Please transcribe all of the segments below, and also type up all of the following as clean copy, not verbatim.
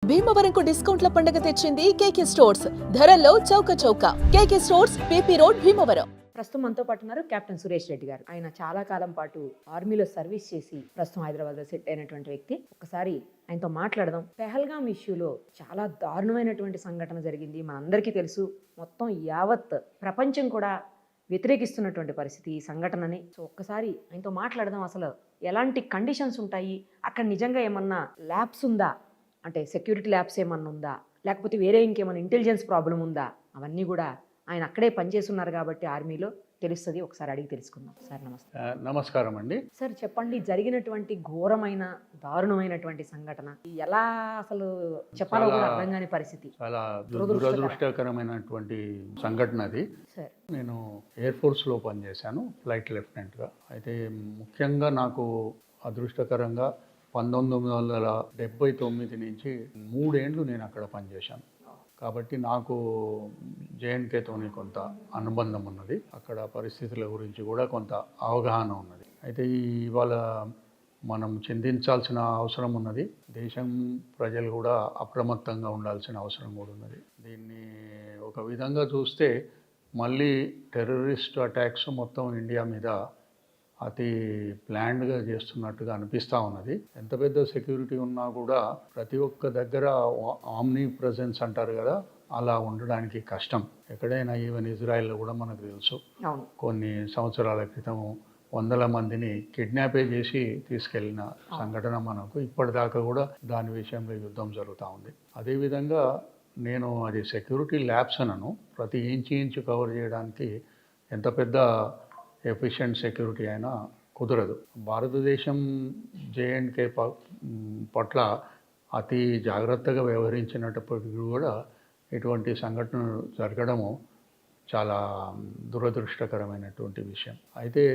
భీమవరంకు డిస్కౌంట్ల పండుగ తెచ్చింది కేకే స్టోర్స్. ధరల్లో చౌక చౌక. కేకే స్టోర్స్, పీపీ రోడ్, భీమవరం. ప్రస్తుతం మనతో పాటు ఉన్నారు కెప్టెన్ సురేష్ రెడ్డి గారు. ఆయన చాలా కాలం పాటు ఆర్మీలో సర్వీస్ చేసి ప్రస్తుతం హైదరాబాద్లో సెట్ అయినటువంటి వ్యక్తి. ఒకసారి ఆయనతో మాట్లాడదాం. పెహల్గాం ఇష్యూలో చాలా దారుణమైనటువంటి సంఘటన జరిగింది, మనందరికీ తెలుసు. మొత్తం యావత్ ప్రపంచం కూడా వ్యతిరేకిస్తున్నటువంటి పరిస్థితి ఈ సంఘటనని. సో ఒక్కసారి ఆయనతో మాట్లాడదాం. అసలు ఎలాంటి కండిషన్స్ ఉంటాయి అక్కడ, నిజంగా ఏమన్నా ల్యాబ్స్ ఉందా, అంటే సెక్యూరిటీ ల్యాబ్స్ ఏమన్నా ఉందా, లేకపోతే వేరే ఇంకేమైనా ఇంటెలిజెన్స్ ప్రాబ్లం ఉందా, అవన్నీ కూడా ఆయన అక్కడే పనిచేస్తున్నారు కాబట్టి ఆర్మీలో తెలుస్తుంది. ఒకసారి అడిగి తెలుసుకుందాం. సార్ నమస్తే. నమస్కారం అండి. సార్ చెప్పండి, జరిగినటువంటి ఘోరమైన దారుణమైనటువంటి సంఘటన ఎలా అసలు చెప్పాలో కూడా అర్థం కాని పరిస్థితి, చాలా దురదృష్టకరమైనటువంటి సంఘటన అది. సార్ నేను ఎయిర్ ఫోర్స్లో పనిచేశాను, ఫ్లైట్ లెఫ్టినెంట్గా. అయితే ముఖ్యంగా నాకు అదృష్టకరంగా 1979 నుంచి 3 ఏళ్ళు నేను అక్కడ పనిచేశాను. కాబట్టి నాకు జేఎన్కేతోని కొంత అనుబంధం ఉన్నది, అక్కడ పరిస్థితుల గురించి కూడా కొంత అవగాహన ఉన్నది. అయితే ఇవాళ మనం చింతించాల్సిన అవసరం ఉన్నది. దేశం ప్రజలు కూడా అప్రమత్తంగా ఉండాల్సిన అవసరం కూడా ఉన్నది. దీన్ని ఒక విధంగా చూస్తే మళ్ళీ టెర్రరిస్ట్ అటాక్స్ మొత్తం ఇండియా మీద అతి ప్లాన్డ్గా చేస్తున్నట్టుగా అనిపిస్తూ ఉన్నది. ఎంత పెద్ద సెక్యూరిటీ ఉన్నా కూడా ప్రతి ఒక్క దగ్గర ఆమ్ని ప్రెజెన్స్ అంటారు కదా, అలా ఉండడానికి కష్టం. ఎక్కడైనా ఈవెన్ ఇజ్రాయెల్లో కూడా మనకు తెలుసు, కొన్ని సంవత్సరాల క్రితం 100 మందిని కిడ్నాపే చేసి తీసుకెళ్లిన సంఘటన మనకు ఇప్పటిదాకా కూడా దాని విషయంలో యుద్ధం జరుగుతూ ఉంది. అదేవిధంగా నేను అది సెక్యూరిటీ ల్యాబ్స్ అనను, ప్రతి ఇంచు కవర్ చేయడానికి ఎంత పెద్ద ఎఫిషియెంట్ సెక్యూరిటీ అయినా కుదరదు. భారతదేశం జేఎండ్కే పట్ల అతి జాగ్రత్తగా వ్యవహరించినప్పటికీ కూడా ఇటువంటి సంఘటనలు జరగడము చాలా దురదృష్టకరమైనటువంటి విషయం. అయితే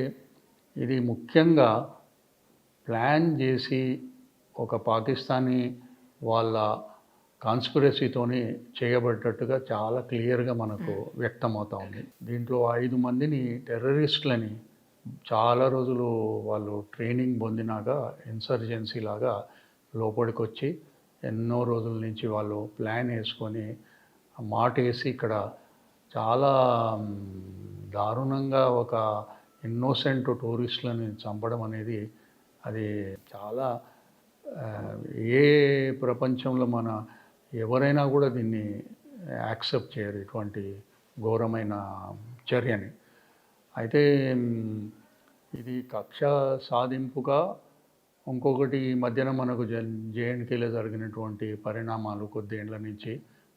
ఇది ముఖ్యంగా ప్లాన్ చేసి ఒక పాకిస్తానీ వాళ్ళ కాన్స్పిరసీతోని చేయబడ్డట్టుగా చాలా క్లియర్గా మనకు వ్యక్తమవుతా ఉంది. దీంట్లో 5 మందిని టెర్రరిస్టులని చాలా రోజులు వాళ్ళు ట్రైనింగ్ పొందినాక ఇన్సర్జెన్సీ లాగా లోపలికి వచ్చి ఎన్నో రోజుల నుంచి వాళ్ళు ప్లాన్ వేసుకొని మాట వేసి ఇక్కడ చాలా దారుణంగా ఒక ఇన్నోసెంట్ టూరిస్టులని చంపడం అనేది అది చాలా ఏ ప్రపంచంలో మన ఎవరైనా కూడా దీన్ని యాక్సెప్ట్ చేయరు, ఇటువంటి ఘోరమైన చర్యని. అయితే ఇది కక్ష సాధింపుగా ఇంకొకటి ఈ మధ్యన మనకు జేఎన్కేలో జరిగినటువంటి పరిణామాలు, కొద్దేళ్ల నుంచి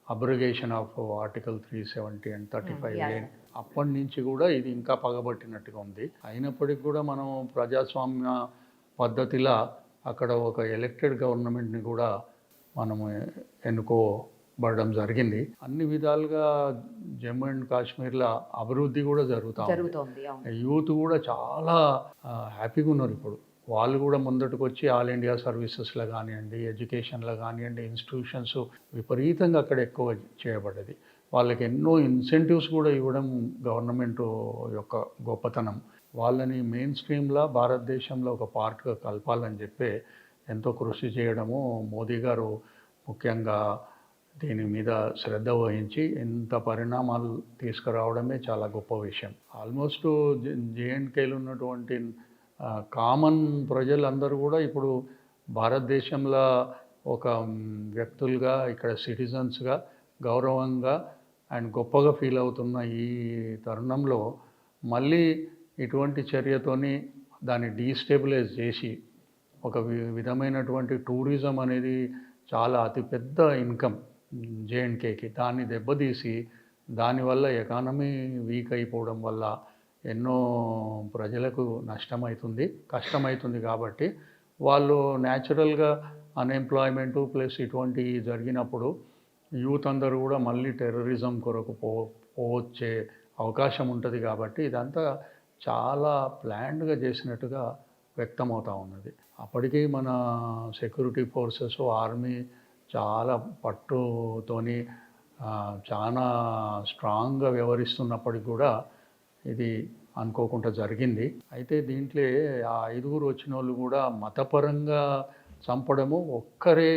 abrogation of article 370 and 35A, అప్పటి నుంచి కూడా ఇది ఇంకా పగబట్టినట్టుగా ఉంది. అయినప్పటికీ కూడా మనం ప్రజాస్వామ్య పద్ధతిలా అక్కడ ఒక ఎలక్టెడ్ గవర్నమెంట్ని కూడా మనము ఎన్నుకోబడడం జరిగింది. అన్ని విధాలుగా జమ్మూ అండ్ కాశ్మీర్లో అభివృద్ధి కూడా జరుగుతుంది. యూత్ కూడా చాలా హ్యాపీగా ఉన్నారు. ఇప్పుడు వాళ్ళు కూడా ముందటికి వచ్చి ఆల్ ఇండియా సర్వీసెస్లో కానివ్వండి, ఎడ్యుకేషన్లో కానివ్వండి, ఇన్స్టిట్యూషన్స్ విపరీతంగా అక్కడ ఎక్కువ చేయబడ్డది. వాళ్ళకి ఎన్నో ఇన్సెంటివ్స్ కూడా ఇవ్వడం గవర్నమెంట్ యొక్క గొప్పతనం. వాళ్ళని మెయిన్ స్ట్రీమ్లా భారతదేశంలో ఒక పార్ట్గా కలపాలని చెప్పి ఎంతో కృషి చేయడము, మోదీ గారు ముఖ్యంగా దీని మీద శ్రద్ధ వహించి ఇంత పరిణామాలు తీసుకురావడమే చాలా గొప్ప విషయం. ఆల్మోస్ట్ జేఎన్కేలో ఉన్నటువంటి కామన్ ప్రజలందరూ కూడా ఇప్పుడు భారతదేశంలో ఒక వ్యక్తులుగా, ఇక్కడ సిటిజన్స్గా గౌరవంగా అండ్ గొప్పగా ఫీల్ అవుతున్న ఈ తరుణంలో మళ్ళీ ఇటువంటి చర్యతోని దాన్ని డీస్టెబిలైజ్ చేసి ఒక విధమైనటువంటి టూరిజం అనేది చాలా అతిపెద్ద ఇన్కమ్ జేఎన్కేకి, దాన్ని దెబ్బతీసి దానివల్ల ఎకానమీ వీక్ అయిపోవడం వల్ల ఎన్నో ప్రజలకు కష్టమవుతుంది. కాబట్టి వాళ్ళు న్యాచురల్గా అన్ఎంప్లాయ్మెంటు ప్లస్ ఇటువంటి జరిగినప్పుడు యూత్ అందరూ కూడా మళ్ళీ టెర్రరిజం కొరకు పోవచ్చే అవకాశం ఉంటుంది. కాబట్టి ఇదంతా చాలా ప్లాన్డ్గా చేసినట్టుగా వ్యక్తమవుతూ ఉన్నది. అప్పటికీ మన సెక్యూరిటీ ఫోర్సెస్, ఆర్మీ చాలా పట్టుతోని చాలా స్ట్రాంగ్గా వ్యవహరిస్తున్నప్పటికి కూడా ఇది అనుకోకుండా జరిగింది. అయితే దీంట్లో ఆ 5 వచ్చిన వాళ్ళు కూడా మతపరంగా చంపడము, ఒక్కరే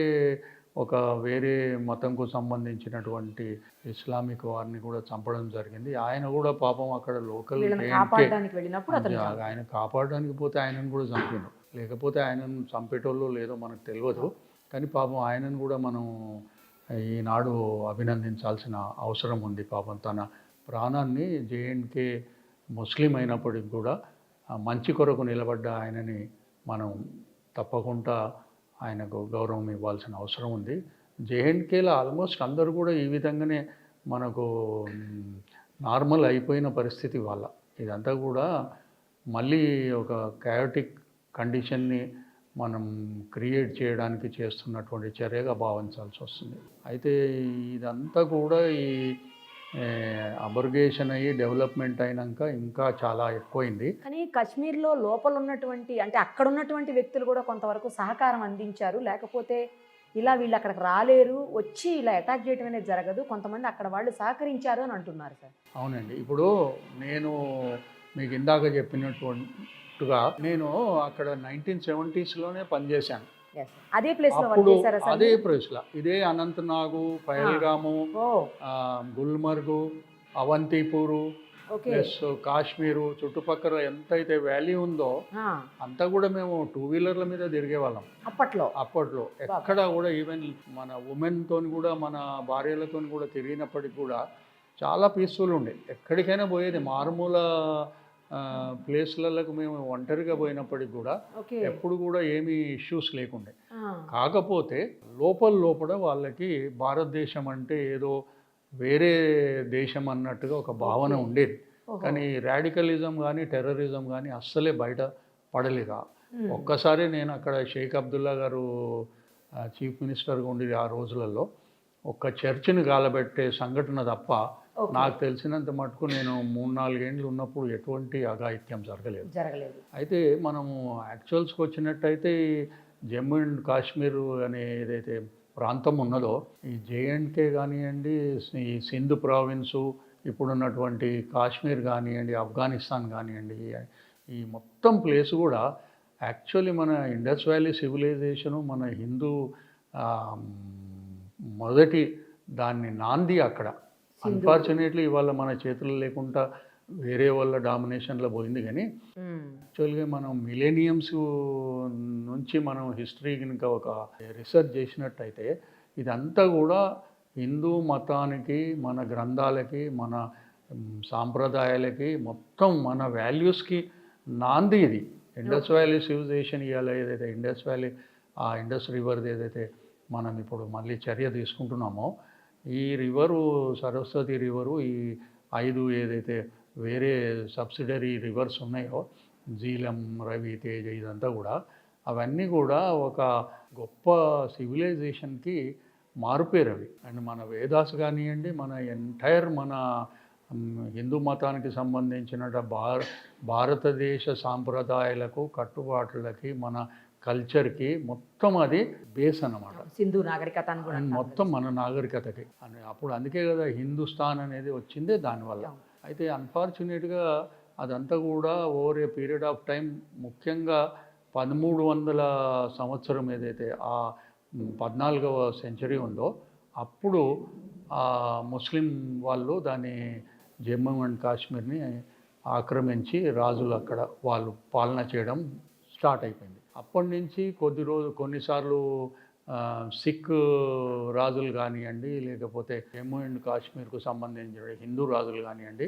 ఒక వేరే మతంకు సంబంధించినటువంటి ఇస్లామిక్ వారిని కూడా చంపడం జరిగింది. ఆయన కూడా పాపం అక్కడ లోకల్ కాపాడడానికి వెళ్ళినప్పుడు అతను ఆయన కాపాడడానికి పోతే ఆయనను కూడా చంపారు. లేకపోతే ఆయనను చంపేటోళ్ళు లేదో మనకు తెలియదు. కానీ పాపం ఆయనను కూడా మనం ఈనాడు అభినందించాల్సిన అవసరం ఉంది. పాపం తన ప్రాణాన్ని జేఎన్కే ముస్లిం అయినప్పటికి కూడా మంచి కొరకు నిలబడ్డ ఆయనని మనం తప్పకుండా ఆయనకు గౌరవం ఇవ్వాల్సిన అవసరం ఉంది. జేఎన్కేలో ఆల్మోస్ట్ అందరూ కూడా ఈ విధంగానే మనకు నార్మల్ అయిపోయిన పరిస్థితి వాళ్ళ. ఇదంతా కూడా మళ్ళీ ఒక కయోటిక్ కండిషన్ని మనం క్రియేట్ చేయడానికి చేస్తున్నటువంటి చర్యగా భావించాల్సి వస్తుంది. అయితే ఇదంతా కూడా ఈ అబర్గేషన్ అయ్యి డెవలప్మెంట్ అయినాక ఇంకా చాలా ఎక్కువైంది. కానీ కాశ్మీర్లో లోపల ఉన్నటువంటి అంటే అక్కడ ఉన్నటువంటి వ్యక్తులు కూడా కొంతవరకు సహకారం అందించారు. లేకపోతే ఇలా వీళ్ళు అక్కడికి రాలేరు, వచ్చి ఇలా అటాక్ చేయడం అనేది జరగదు, కొంతమంది అక్కడ వాళ్ళు సహకరించారు అని అంటున్నారు సార్. అవునండి. ఇప్పుడు నేను మీకు ఇందాక చెప్పినట్టుగా నేను అక్కడ 1970sలోనే పనిచేశాను. అదే ప్లేస్లో అప్పుడు అదే ప్లేస్లో ఇదే అనంతనాగు, పహల్గాము, గుల్మర్గు, అవంతిపూరు ప్లస్ కాశ్మీరు చుట్టుపక్కల ఎంతైతే వ్యాలీ ఉందో అంతా కూడా మేము 2 వీలర్ల మీద తిరిగేవాళ్ళం అప్పట్లో. ఎక్కడ కూడా ఈవెన్ మన ఉమెన్తో కూడా మన భార్యలతో కూడా తిరిగినప్పటికి కూడా చాలా పీస్ఫుల్ ఉండే. ఎక్కడికైనా పోయేది మారుమూల ప్లేస్లకు మేము ఒంటరిగా పోయినప్పటికి కూడా ఎప్పుడు కూడా ఏమీ ఇష్యూస్ లేకుండే. కాకపోతే లోపల వాళ్ళకి భారతదేశం అంటే ఏదో వేరే దేశం అన్నట్టుగా ఒక భావన ఉండేది. కానీ రాడికలిజం కానీ టెర్రరిజం కానీ అస్సలే బయట పడలేక ఒక్కసారి నేను అక్కడ షేక్ అబ్దుల్లా గారు చీఫ్ మినిస్టర్గా ఉండేది ఆ రోజులలో ఒక్క చర్చిని గాలబెట్టే సంఘటన తప్ప నాకు తెలిసినంత మటుకు నేను 3-4 ఏళ్ళు ఉన్నప్పుడు ఎటువంటి అఘాయిత్యం జరగలేదు. అయితే మనము యాక్చువల్స్కి వచ్చినట్టయితే జమ్మూ అండ్ కాశ్మీర్ అనే ఏదైతే ప్రాంతం ఉన్నదో ఈ జేఎండ్కే కానివ్వండి, ఈ సింధు ప్రావిన్సు, ఇప్పుడున్నటువంటి కాశ్మీర్ కానివ్వండి, ఆఫ్ఘనిస్తాన్ కానివ్వండి, ఈ మొత్తం ప్లేస్ కూడా యాక్చువల్లీ మన ఇండస్ వ్యాలీ సివిలైజేషను మన హిందూ మొదటి దాన్ని నాంది అక్కడ. అన్ఫార్చునేట్లీ ఇవాళ మన చేతుల్లో లేకుండా వేరే వాళ్ళ డామినేషన్లో పోయింది. కానీ యాక్చువల్గా మనం మిలేనియమ్స్ నుంచి మనం హిస్టరీ కనుక ఒక రీసెర్చ్ చేసినట్టయితే ఇదంతా కూడా హిందూ మతానికి, మన గ్రంథాలకి, మన సాంప్రదాయాలకి, మొత్తం మన వాల్యూస్కి నాంది ఇది. ఇండస్ వ్యాలీ సివిలైజేషన్ ఇవాళ ఏదైతే ఇండస్ వ్యాలీ ఆ ఇండస్ రివర్ది ఏదైతే మనం ఇప్పుడు మళ్ళీ చర్య తీసుకుంటున్నామో ఈ రివరు సరస్వతి రివరు ఈ 5 ఏదైతే వేరే సబ్సిడరీ రివర్స్ ఉన్నాయో జీలం, రవి, తేజ ఇదంతా కూడా అవన్నీ కూడా ఒక గొప్ప సివిలైజేషన్కి మారుపేరు అవి. అండ్ మన వేదాస్ కానివ్వండి, మన ఎంటైర్ మన హిందూ మతానికి సంబంధించిన భారతదేశ సాంప్రదాయాలకు, కట్టుబాట్లకి, మన కల్చర్కి మొత్తం అది బేస్ అన్నమాట. సింధు నాగరికత మొత్తం మన నాగరికతకి అని అప్పుడు అందుకే కదా హిందుస్థాన్ అనేది వచ్చిందే దానివల్ల. అయితే అన్ఫార్చునేట్గా అదంతా కూడా over a period of time ముఖ్యంగా 1300 సంవత్సరం ఏదైతే ఆ 14వ సెంచరీ ఉందో అప్పుడు ముస్లిం వాళ్ళు దాన్ని జమ్మూ అండ్ కాశ్మీర్ని ఆక్రమించి రాజులు అక్కడ వాళ్ళు పాలన చేయడం స్టార్ట్ అయిపోయింది. అప్పటి నుంచి కొన్నిసార్లు సిక్ రాజులు కానివ్వండి, లేకపోతే జమ్మూ అండ్ కాశ్మీర్కు సంబంధించిన హిందూ రాజులు కానివ్వండి,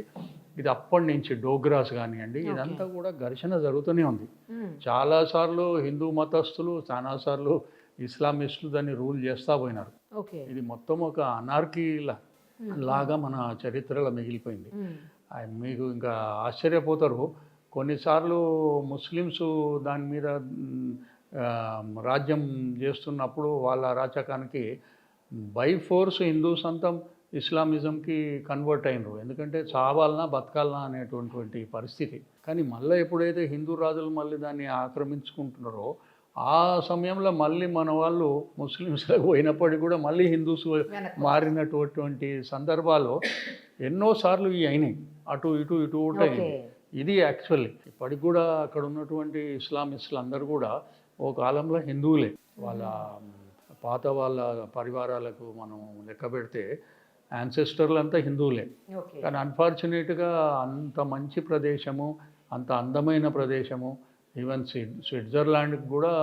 ఇది అప్పటి నుంచి డోగ్రాస్ కానివ్వండి, ఇదంతా కూడా ఘర్షణ జరుగుతూనే ఉంది. చాలాసార్లు హిందూ మతస్థులు, చాలాసార్లు ఇస్లామిస్టులు దాన్ని రూల్ చేస్తూ పోయినారు. ఇది మొత్తం ఒక అనార్కీ లాగా మన చరిత్రలో మిగిలిపోయింది. మీకు ఇంకా ఆశ్చర్యపోతారు, కొన్నిసార్లు ముస్లిమ్స్ దాని మీద రాజ్యం చేస్తున్నప్పుడు వాళ్ళ అరాచకానికి బై ఫోర్స్ హిందూస్ అంతా ఇస్లామిజంకి కన్వర్ట్ అయినరు. ఎందుకంటే చావాలనా బతకాలనా అనేటువంటి పరిస్థితి. కానీ మళ్ళీ ఎప్పుడైతే హిందూ రాజులు మళ్ళీ దాన్ని ఆక్రమించుకుంటున్నారో ఆ సమయంలో మళ్ళీ మన వాళ్ళు ముస్లిమ్స్లకు పోయినప్పటికీ కూడా మళ్ళీ హిందూస్ మారినటువంటి సందర్భాలు ఎన్నోసార్లు అయినాయి. అటు ఇటు ఉంటాయి. ఇది యాక్చువల్లీ ఇప్పటికి కూడా అక్కడ ఉన్నటువంటి ఇస్లామిస్టులు అందరూ కూడా ఓ కాలంలో హిందువులే. వాళ్ళ పాత వాళ్ళ పరివారాలకు మనం లెక్క పెడితే యాన్సెస్టర్లు అంతా హిందువులే. ఓకే. కానీ అన్ఫార్చునేట్గా అంత మంచి ప్రదేశము, అంత అందమైన ప్రదేశము, ఈవెన్ స్విట్జర్లాండ్కి కూడా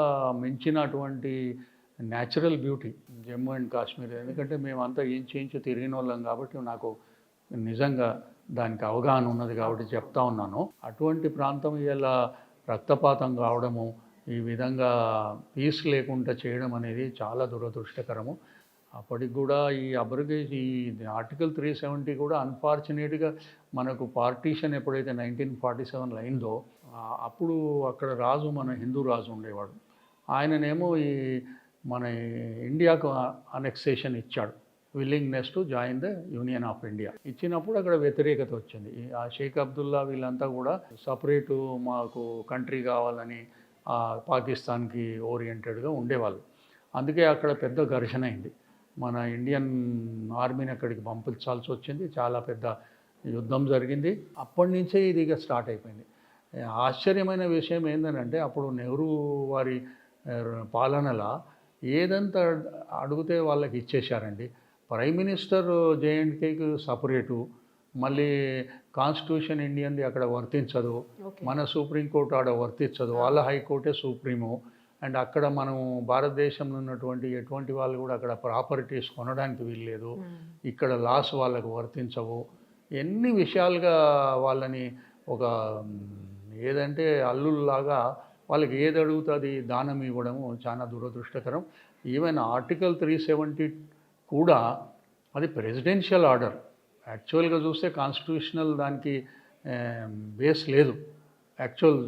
మించినటువంటి natural beauty Jammu and Kashmir. ఎందుకంటే మేమంతా ఇంచు తిరిగిన వాళ్ళం కాబట్టి నాకు నిజంగా దానికి అవగాహన ఉన్నది కాబట్టి చెప్తా ఉన్నాను. అటువంటి ప్రాంతం ఇలా రక్తపాతం కావడము, ఈ విధంగా పీస్ లేకుండా చేయడం అనేది చాలా దురదృష్టకరము. అప్పటికి కూడా ఈ ఈ ఆర్టికల్ 370 కూడా అన్ఫార్చునేట్గా మనకు పార్టీషన్ ఎప్పుడైతే 1947 అయిందో అప్పుడు అక్కడ రాజు మన హిందూ రాజు ఉండేవాడు. ఆయననేమో ఈ మన ఇండియాకు అనెక్సేషన్ ఇచ్చాడు, willingness to join the union of India. ఇచ్చినప్పుడు అక్కడ వ్యతిరేకత వచ్చింది. ఆ షేక్ అబ్దుల్లా వీళ్ళంతా కూడా సపరేటు మాకు కంట్రీ కావాలని పాకిస్తాన్కి ఓరియంటెడ్గా ఉండేవాళ్ళు. అందుకే అక్కడ పెద్ద ఘర్షణ అయింది. మన ఇండియన్ ఆర్మీని అక్కడికి పంపించాల్సి వచ్చింది. చాలా పెద్ద యుద్ధం జరిగింది. అప్పటి నుంచే ఇది ఇక స్టార్ట్ అయిపోయింది. ఆశ్చర్యమైన విషయం ఏంటంటే అప్పుడు నెహ్రూ వారి పాలనలో ఏదంతా అడిగితే వాళ్ళకి ఇచ్చేశారండి. ప్రైమ్ మినిస్టర్ జేఎండ్కేకి సపరేటు, మళ్ళీ కాన్స్టిట్యూషన్ ఇండియన్ది అక్కడ వర్తించదు, మన సుప్రీంకోర్టు ఆడ వర్తించదు, వాళ్ళ హైకోర్టే సుప్రీము. అండ్ అక్కడ మనం భారతదేశంలో ఉన్నటువంటి ఎటువంటి వాళ్ళు కూడా అక్కడ ప్రాపర్టీస్ కొనడానికి వీల్లేదు, ఇక్కడ లాస్ వాళ్ళకు వర్తించవు. ఎన్ని విషయాలుగా వాళ్ళని ఒక ఏదంటే అల్లుల్లాగా వాళ్ళకి ఏది అడుగుతుంది దానం ఇవ్వడము చాలా దురదృష్టకరం. ఈవెన్ ఆర్టికల్ 370 కూడా అది ప్రెసిడెన్షియల్ ఆర్డర్. యాక్చువల్గా చూస్తే కాన్స్టిట్యూషనల్ దానికి బేస్ లేదు యాక్చువల్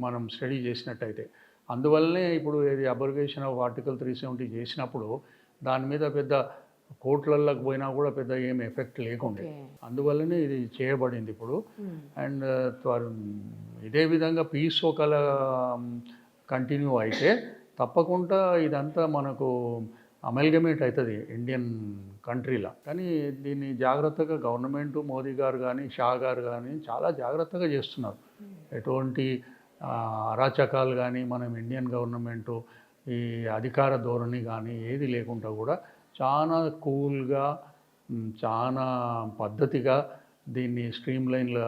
మనం స్టడీ చేసినట్టయితే. అందువల్లనే ఇప్పుడు ఇది అబ్రగేషన్ ఆఫ్ ఆర్టికల్ 370 చేసినప్పుడు దాని మీద పెద్ద కోర్టులలోకి పోయినా కూడా పెద్ద ఏం ఎఫెక్ట్ లేకుండే. అందువల్లనే ఇది చేయబడింది ఇప్పుడు. అండ్ ఇదే విధంగా పీస్ ఒకల కంటిన్యూ అయితే తప్పకుండా ఇదంతా మనకు అమల్గమేట్ అవుతుంది ఇండియన్ కంట్రీలో. కానీ దీన్ని జాగ్రత్తగా గవర్నమెంటు మోదీ గారు కానీ షా గారు కానీ చాలా జాగ్రత్తగా చేస్తున్నారు. ఎటువంటి అరాచకాలు కానీ మనం ఇండియన్ గవర్నమెంటు ఈ అధికార ధోరణి కానీ ఏది లేకుండా కూడా చాలా కూల్గా చాలా పద్ధతిగా దీన్ని స్ట్రీమ్లైన్ల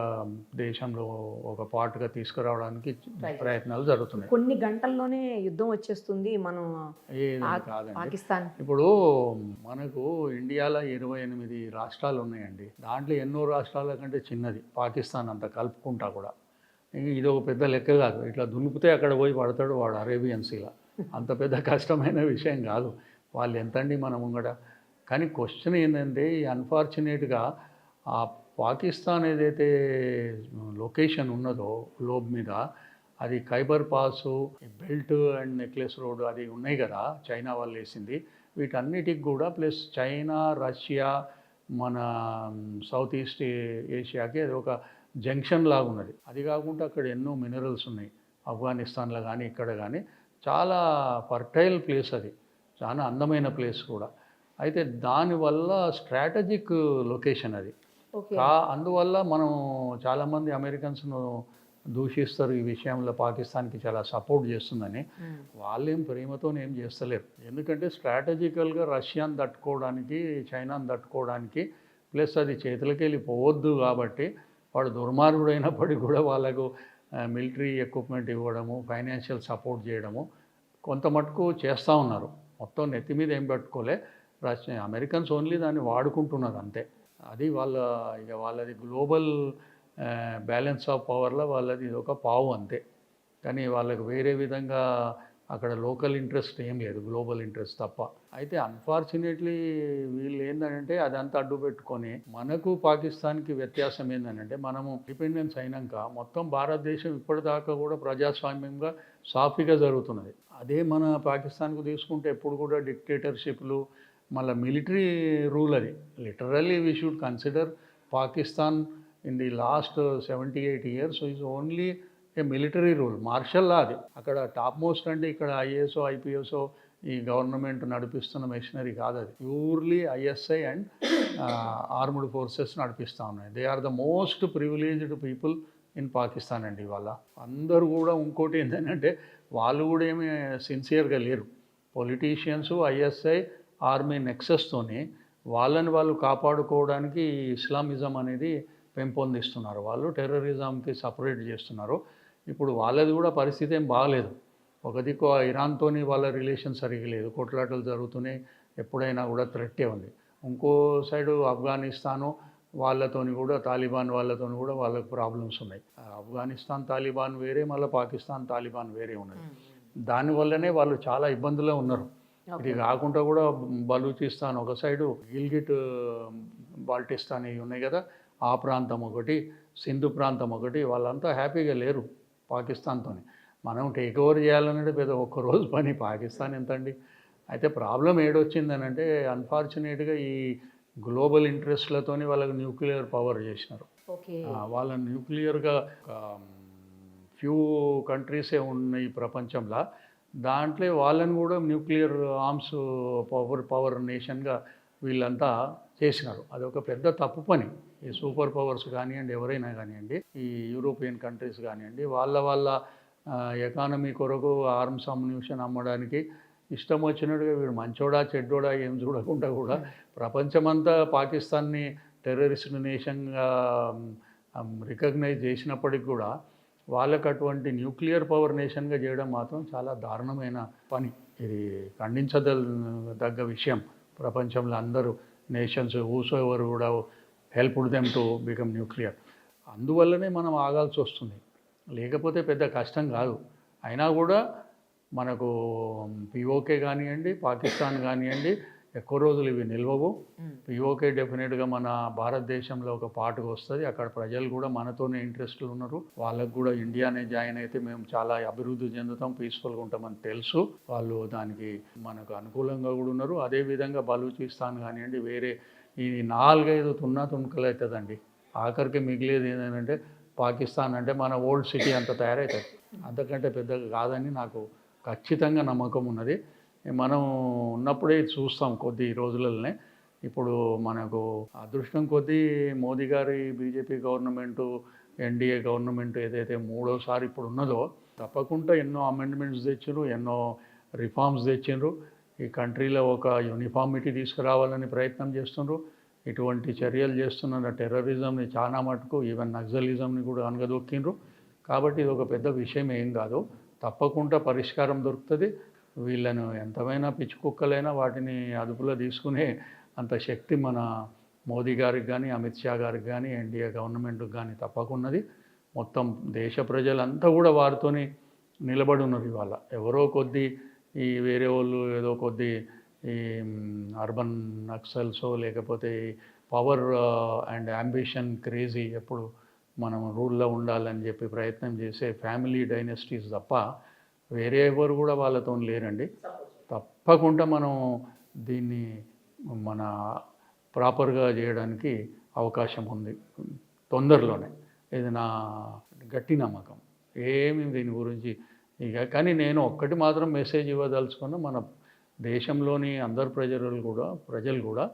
దేశంలో ఒక పార్ట్గా తీసుకురావడానికి ప్రయత్నాలు జరుగుతున్నాయి. కొన్ని గంటల్లోనే యుద్ధం వచ్చేస్తుంది మనం కాదండి. పాకిస్తాన్ ఇప్పుడు మనకు ఇండియాలో 28 రాష్ట్రాలు ఉన్నాయండి. దాంట్లో ఎన్నో రాష్ట్రాల కంటే చిన్నది పాకిస్తాన్ అంతా కలుపుకుంటా కూడా. ఇది ఒక పెద్ద లెక్క కాదు. ఇట్లా దునిపితే అక్కడ పోయి పడతాడు వాడు అరేబియన్ సీలా. అంత పెద్ద కష్టమైన విషయం కాదు. వాళ్ళు ఎంతండి మనం ముంగట. కానీ క్వశ్చన్ ఏంటంటే ఈ అన్ఫార్చునేట్గా ఆ పాకిస్తాన్ ఏదైతే లొకేషన్ ఉన్నదో గ్లోబ్ మీద, అది Khyber pass, belt and necklace road అది ఉన్నాయి కదా చైనా వాళ్ళు వేసింది. వీటన్నిటికి కూడా ప్లస్ చైనా, రష్యా, మన సౌత్ ఈస్ట్ ఏషియాకి అది ఒక జంక్షన్ లాగా ఉన్నది. అది కాకుండా అక్కడ ఎన్నో మినరల్స్ ఉన్నాయి. ఆఫ్ఘనిస్తాన్లో కానీ ఇక్కడ కానీ చాలా ఫర్టైల్ ప్లేస్, అది చాలా అందమైన ప్లేస్ కూడా. అయితే దానివల్ల స్ట్రాటజిక్ లొకేషన్ అది. అందువల్ల మనం చాలామంది అమెరికన్స్ను దూషిస్తారు ఈ విషయంలో, పాకిస్తాన్కి చాలా సపోర్ట్ చేస్తుందని. వాళ్ళేం ప్రేమతో ఏం చేస్తలేరు. ఎందుకంటే స్ట్రాటజికల్గా రష్యాని తట్టుకోవడానికి, చైనాని తట్టుకోవడానికి, ప్లస్ అది చేతులకి వెళ్ళి పోవద్దు కాబట్టి వాడు దుర్మార్గుడైనప్పటికీ కూడా వాళ్ళకు మిలిటరీ ఎక్విప్మెంట్ ఇవ్వడము, ఫైనాన్షియల్ సపోర్ట్ చేయడము కొంత మటుకు చేస్తూ ఉన్నారు. మొత్తం నెత్తి మీద ఏం పెట్టుకోలే. అమెరికన్స్ ఓన్లీ దాన్ని వాడుకుంటున్నారు అంతే. అది వాళ్ళది గ్లోబల్ బ్యాలెన్స్ ఆఫ్ పవర్లో వాళ్ళది ఇది ఒక పావు అంతే. కానీ వాళ్ళకి వేరే విధంగా అక్కడ లోకల్ ఇంట్రెస్ట్ ఏం లేదు, గ్లోబల్ ఇంట్రెస్ట్ తప్ప. అయితే అన్ఫార్చునేట్లీ వీళ్ళు ఏంటంటే అదంతా అడ్డు పెట్టుకొని, మనకు పాకిస్తాన్కి వ్యత్యాసం ఏంటంటే మనము ఇండిపెండెన్స్ అయినాక మొత్తం భారతదేశం ఇప్పటిదాకా కూడా ప్రజాస్వామ్యంగా సాఫీగా జరుగుతున్నది. అదే మన పాకిస్తాన్కు తీసుకుంటే ఎప్పుడు కూడా డిక్టేటర్షిప్లు, మళ్ళీ మిలిటరీ రూల్. అది literally we should consider Pakistan in the last 78 years is only a military rule, martial law. అది అక్కడ టాప్ మోస్ట్ అంటే ఇక్కడ ఐఏఎస్ఓ ఐపీఎస్ఓ ఈ గవర్నమెంట్ నడిపిస్తున్న మెషినరీ కాదు. అది purely ISI and armed forces నడిపిస్తూ ఉన్నాయి. They are the most privileged people in Pakistan అండి. వాళ్ళ అందరూ కూడా ఇంకోటి ఏంటంటే వాళ్ళు కూడా ఏమీ సిన్సియర్గా లేరు. పొలిటీషియన్స్, ఐఎస్ఐ, ఆర్మీ నెక్సెస్తోని వాళ్ళని వాళ్ళు కాపాడుకోవడానికి ఇస్లామిజం అనేది పెంపొందిస్తున్నారు. వాళ్ళు టెర్రరిజంకి సపరేట్ చేస్తున్నారు. ఇప్పుడు వాళ్ళది కూడా పరిస్థితి ఏం బాగలేదు. ఒక దిక్కు ఇరాన్తోని వాళ్ళ రిలేషన్ సరిగ్గా లేదు, కొట్లాటలు జరుగుతున్నాయి, ఎప్పుడైనా కూడా థ్రెట్టే ఉంది. ఇంకో సైడు ఆఫ్ఘనిస్తాను వాళ్ళతోని కూడా, తాలిబాన్ వాళ్ళతోని కూడా వాళ్ళకి ప్రాబ్లమ్స్ ఉన్నాయి. ఆఫ్ఘనిస్తాన్ తాలిబాన్ వేరే, మళ్ళీ పాకిస్తాన్ తాలిబాన్ వేరే ఉన్నది. దానివల్లనే వాళ్ళు చాలా ఇబ్బందుల్లో ఉన్నారు. ఇది కాకుండా కూడా బలూచిస్తాన్ ఒక సైడు, గిల్గిట్ బాల్టిస్తాన్ ఇవి ఉన్నాయి కదా, ఆ ప్రాంతం ఒకటి, సింధు ప్రాంతం ఒకటి, వాళ్ళంతా హ్యాపీగా లేరు పాకిస్తాన్తో. మనం టేక్ ఓవర్ చేయాలనంటే పెద్ద ఒక్కరోజు పని. పాకిస్తాన్ ఎంతండి. అయితే ప్రాబ్లం ఏడొచ్చిందని అంటే, అన్ఫార్చునేట్గా ఈ గ్లోబల్ ఇంట్రెస్ట్లతోని వాళ్ళకి న్యూక్లియర్ పవర్ చేసినారు. వాళ్ళ న్యూక్లియర్గా ఫ్యూ కంట్రీసే ఉన్నాయి ప్రపంచంలో. దాంట్లో వాళ్ళని కూడా న్యూక్లియర్ ఆర్మ్స్ పవర్ నేషన్గా వీళ్ళంతా చేసినారు. అదొక పెద్ద తప్పు పని. ఈ సూపర్ పవర్స్ కానివ్వండి, ఎవరైనా కానివ్వండి, ఈ యూరోపియన్ కంట్రీస్ కానివ్వండి, వాళ్ళ ఎకానమీ కొరకు ఆర్మ్స్ అమ్యునిషన్ అమ్మడానికి ఇష్టం వచ్చినట్టుగా వీడు మంచోడా చెడ్డోడా ఏం చూడకుండా కూడా ప్రపంచమంతా పాకిస్తాన్ని టెర్రరిస్ట్ నేషన్గా రికగ్నైజ్ చేసినప్పటికి కూడా వాళ్ళకు అటువంటి న్యూక్లియర్ పవర్ నేషన్గా చేయడం మాత్రం చాలా దారుణమైన పని. ఇది ఖండించదగ్గ విషయం. ప్రపంచంలో అందరూ నేషన్స్ ఎవరు కూడా helped them to become nuclear. అందువల్లనే మనం ఆగాల్సి వస్తుంది, లేకపోతే పెద్ద కష్టం కాదు. అయినా కూడా మనకు పిఓకే కానివ్వండి, పాకిస్తాన్ కానివ్వండి, ఎక్కువ రోజులు ఇవి నిల్వవు. పిఓకే డెఫినెట్గా మన భారతదేశంలో ఒక పాటుగా వస్తుంది. అక్కడ ప్రజలు కూడా మనతోనే ఇంట్రెస్ట్లు ఉన్నారు. వాళ్ళకు కూడా ఇండియానే జాయిన్ అయితే మేము చాలా అభివృద్ధి చెందుతాం, పీస్ఫుల్గా ఉంటామని తెలుసు. వాళ్ళు దానికి మనకు అనుకూలంగా కూడా ఉన్నారు. అదేవిధంగా బలూచిస్తాన్ కానివ్వండి, వేరే ఈ 4-5 తునకలు అవుతుందండి. ఆఖరికి మిగిలేదు ఏంటంటే పాకిస్తాన్ అంటే మన ఓల్డ్ సిటీ అంత తయారవుతుంది. అంతకంటే పెద్దగా కాదని నాకు ఖచ్చితంగా నమ్మకం ఉన్నది. మనం ఉన్నప్పుడే చూస్తాం కొద్ది రోజులలోనే. ఇప్పుడు మనకు అదృష్టం కొద్దీ మోదీ గారి బీజేపీ గవర్నమెంటు, ఎన్డీఏ గవర్నమెంట్ ఏదైతే మూడోసారి ఇప్పుడు ఉన్నదో, తప్పకుండా ఎన్నో అమెండ్మెంట్స్ తెచ్చిండ్రు, ఎన్నో రిఫార్మ్స్ తెచ్చిండ్రు. ఈ కంట్రీలో ఒక యూనిఫార్మిటీ తీసుకురావాలని ప్రయత్నం చేస్తుండ్రు. ఇటువంటి చర్యలు చేస్తున్న టెర్రరిజంని చాలా మటుకు, ఈవెన్ నక్సలిజంని కూడా అనగదొక్కిండ్రు. కాబట్టి ఇది ఒక పెద్ద విషయం ఏం కాదు, తప్పకుండా పరిష్కారం దొరుకుతుంది. వీళ్ళను ఎంతమైనా పిచ్చి కుక్కలైనా వాటిని అదుపులో తీసుకునే అంత శక్తి మన మోదీ గారికి కానీ, అమిత్ షా గారికి కానీ, ఎన్డీఏ గవర్నమెంట్కి కానీ తప్పకున్నది. మొత్తం దేశ ప్రజలంతా కూడా వారితోని నిలబడి ఉన్నారు. ఇవాళ ఎవరో కొద్ది ఈ వేరే వాళ్ళు ఏదో కొద్ది ఈ అర్బన్ నక్సల్సో, లేకపోతే పవర్ అండ్ అంబిషన్ క్రేజీ, ఎప్పుడు మనం రూల్లో ఉండాలని చెప్పి ప్రయత్నం చేసే ఫ్యామిలీ డైనస్టీస్ తప్ప వేరే ఎవరు కూడా వాళ్ళతో లేరండి. తప్పకుండా మనం దీన్ని మన ప్రాపర్గా చేయడానికి అవకాశం ఉంది తొందరలోనే. ఇది నా గట్టి నమ్మకం. ఏమి దీని గురించి కానీ నేను ఒక్కటి మాత్రం మెసేజ్ ఇవ్వదలుచుకున్న, మన దేశంలోని అందరు ప్రజలు కూడా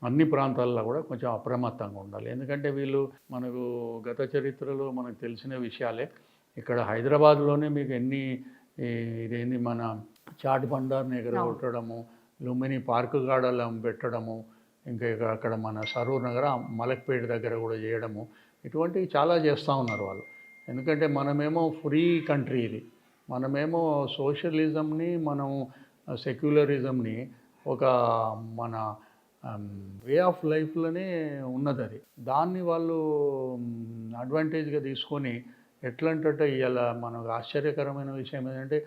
అన్ని ప్రాంతాల్లో కూడా కొంచెం అప్రమత్తంగా ఉండాలి. ఎందుకంటే వీళ్ళు మనకు గత చరిత్రలో మనకు తెలిసిన విషయాలే. ఇక్కడ హైదరాబాద్లోనే మీకు ఇదేంది మన చాట్ బండార్ని ఎగరగొట్టడము, లుంబిని పార్కు గాడలు పెట్టడము, ఇంకా అక్కడ మన సరూర్ నగర మలక్పేట దగ్గర కూడా చేయడము, ఇటువంటివి చాలా చేస్తూ ఉన్నారు వాళ్ళు. ఎందుకంటే మనమేమో ఫ్రీ కంట్రీ ఇది, మనమేమో సోషలిజంని, మనం సెక్యులరిజంని ఒక మన వే ఆఫ్ లైఫ్లోనే ఉన్నది అది. దాన్ని వాళ్ళు అడ్వాంటేజ్గా తీసుకొని ఎట్లంటే, ఇలా మనకు ఆశ్చర్యకరమైన విషయం ఏంటంటే,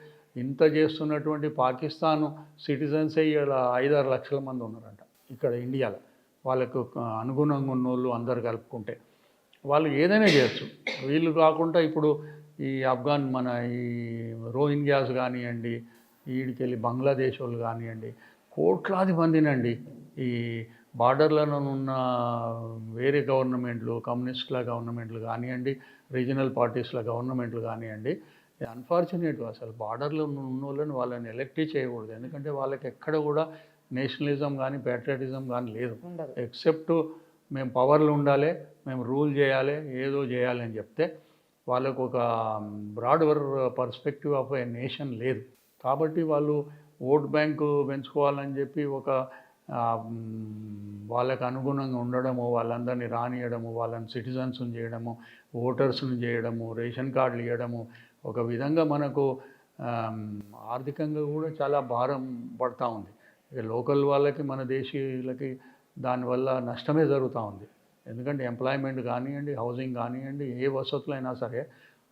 ఇంత చేస్తున్నటువంటి పాకిస్తాన్ సిటిజన్సే ఇలా 5-6 లక్షల మంది ఉన్నారంట ఇక్కడ ఇండియాలో. వాళ్ళకు అనుగుణంగా ఉన్నోళ్ళు అందరు కలుపుకుంటే వాళ్ళు ఏదైనా చేయొచ్చు. వీళ్ళు కాకుండా ఇప్పుడు ఈ ఆఫ్ఘన్ మన ఈ రోహింగ్యాస్ కానివ్వండి, వీడికెళ్ళి బంగ్లాదేశ్ వాళ్ళు కానివ్వండి, కోట్లాది మందినండి ఈ బార్డర్లలో ఉన్న వేరే గవర్నమెంట్లు, కమ్యూనిస్టుల గవర్నమెంట్లు కానివ్వండి, రీజనల్ పార్టీస్ల గవర్నమెంట్లు కానివ్వండి, అన్ఫార్చునేట్గా అసలు బార్డర్లో ఉన్న వాళ్ళని ఎలక్ట్ చేయకూడదు. ఎందుకంటే వాళ్ళకి ఎక్కడ కూడా నేషనలిజం కానీ ప్యాట్రియాటిజం కానీ లేదు. ఎక్సెప్ట్ మేము పవర్లు ఉండాలి, మేము రూల్ చేయాలి, ఏదో చేయాలి అని చెప్తే వాళ్ళకు ఒక broader perspective of A nation లేదు. కాబట్టి వాళ్ళు ఓట్ బ్యాంకు పెంచుకోవాలని చెప్పి ఒక వాళ్ళకు అనుగుణంగా ఉండడము, వాళ్ళందరినీ రానియడము, వాళ్ళని సిటిజన్స్ని చేయడము, ఓటర్స్ని చేయడము, రేషన్ కార్డులు ఇవ్వడము, ఒక విధంగా మనకు ఆర్థికంగా కూడా చాలా భారం పడుతూ ఉంది. ఇక లోకల్ వాళ్ళకి, మన దేశీయులకి దానివల్ల నష్టమే జరుగుతూ ఉంది. ఎందుకంటే ఎంప్లాయ్మెంట్ కానివ్వండి, హౌసింగ్ కానివ్వండి, ఏ వసతులైనా సరే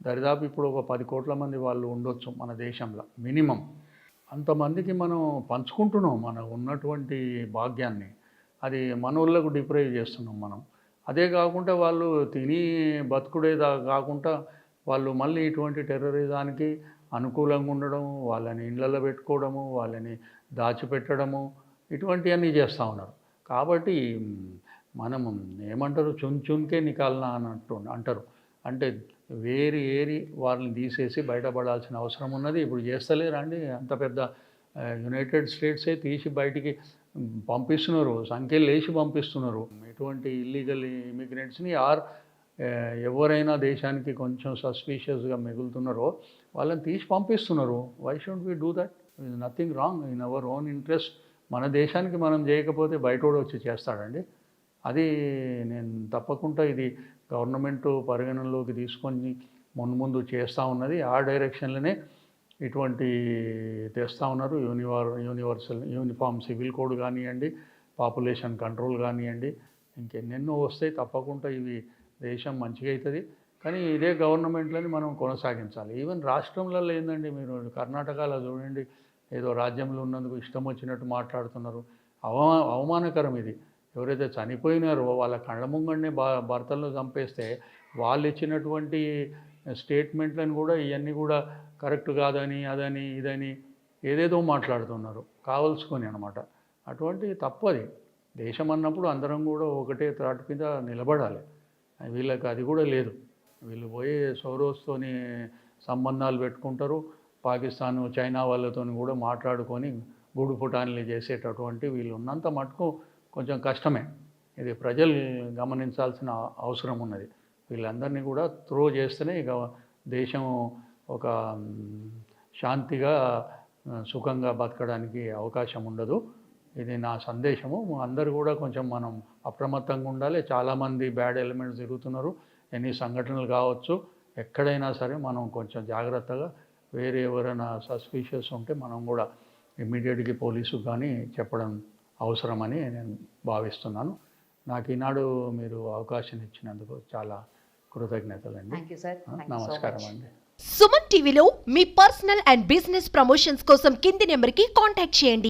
దరిదాపు ఇప్పుడు ఒక 10 కోట్ల మంది వాళ్ళు ఉండొచ్చు మన దేశంలో మినిమం. అంతమందికి మనం పంచుకుంటున్నాం మన ఉన్నటువంటి భాగ్యాన్ని. అది మనోళ్ళకు డిప్రైవ్ చేస్తున్నాం మనం. అదే కాకుండా వాళ్ళు తిని బతుకుడేదా కాకుండా వాళ్ళు మళ్ళీ ఇటువంటి టెర్రరిజానికి అనుకూలంగా ఉండడం, వాళ్ళని ఇళ్ళల్లో పెట్టుకోవడము, వాళ్ళని దాచిపెట్టడము, ఇటువంటివన్నీ చేస్తూ ఉన్నారు. కాబట్టి మనం ఏమంటారు, చున్కే నికాలనా అన్నట్టు అంటారు. అంటే ఏరి వాళ్ళని తీసేసి బయటపడాల్సిన అవసరం ఉన్నది. ఇప్పుడు చేస్తలేరండి, అంత పెద్ద యునైటెడ్ స్టేట్సే తీసి బయటికి పంపిస్తున్నారు, సంఖ్యలు వేసి పంపిస్తున్నారు. ఎటువంటి ఇల్లీగల్ ఇమిగ్రెంట్స్ని ఎవరైనా దేశానికి కొంచెం సస్పీషియస్గా మిగులుతున్నారో వాళ్ళని తీసి పంపిస్తున్నారు. Why should we do that? Nothing wrong in our own interest. మన దేశానికి మనం చేయకపోతే బయటోడు వచ్చి చేస్తాడండి. అది నేను తప్పకుండా ఇది గవర్నమెంట్ పరిగణనలోకి తీసుకొని ముందు చేస్తూ ఉన్నది. ఆ డైరెక్షన్లోనే ఇటువంటి తెస్తూ ఉన్నారు. యూనిఫామ్ సివిల్ కోడ్ కానివ్వండి, పాపులేషన్ కంట్రోల్ కానివ్వండి, ఇంకెన్నెన్నో వస్తాయి. తప్పకుండా ఇవి దేశం మంచిగా అవుతుంది. కానీ ఇదే గవర్నమెంట్లని మనం కొనసాగించాలి. ఈవెన్ రాష్ట్రంలలో ఏందండి, మీరు కర్ణాటకలో చూడండి, ఏదో రాజ్యంలో ఉన్నందుకు ఇష్టం వచ్చినట్టు మాట్లాడుతున్నారు. అవమానకరం ఇది. ఎవరైతే చనిపోయినారో వాళ్ళ కళ్ళ ముంగండే భర్తలను చంపేస్తే వాళ్ళు ఇచ్చినటువంటి స్టేట్మెంట్లను కూడా ఇవన్నీ కూడా కరెక్ట్ కాదని, అదని, ఇదని ఏదేదో మాట్లాడుతున్నారు కావలసుకొని అనమాట. అటువంటి తప్పది. దేశం అన్నప్పుడు అందరం కూడా ఒకటే త్రాటి మీద నిలబడాలి. వీళ్ళకి అది కూడా లేదు. వీళ్ళు పోయి సౌరోస్తోని సంబంధాలు పెట్టుకుంటారు. పాకిస్తాన్, చైనా వాళ్ళతో కూడా మాట్లాడుకొని గూడు పుటాన్లు చేసేటటువంటి వీళ్ళు ఉన్నంత మటుకు కొంచెం కష్టమే. ఇది ప్రజలు గమనించాల్సిన అవసరం ఉన్నది. వీళ్ళందరినీ కూడా త్రో చేస్తేనే ఇక దేశం ఒక శాంతిగా సుఖంగా బతకడానికి అవకాశం ఉండదు. ఇది నా సందేశము. అందరూ కూడా కొంచెం మనం అప్రమత్తంగా ఉండాలి. చాలామంది బ్యాడ్ ఎలిమెంట్స్ తిరుగుతున్నారు. ఎన్ని సంఘటనలు కావచ్చు, ఎక్కడైనా సరే మనం కొంచెం జాగ్రత్తగా, వేరే ఎవరైనా సస్పీషియస్ ఉంటే మనం కూడా ఇమ్మీడియట్గా పోలీసుకు కానీ చెప్పడం అవసరమని నేను భావిస్తున్నాను. నాకు ఈనాడు మీరు అవకాశం ఇచ్చినందుకు చాలా కృతజ్ఞతలండి. Thank you sir. నమస్కారం అండి. సుమన్ టీవీలో మీ పర్సనల్ అండ్ బిజినెస్ ప్రమోషన్స్ కోసం కింది నెంబర్కి కాంటాక్ట్ చేయండి.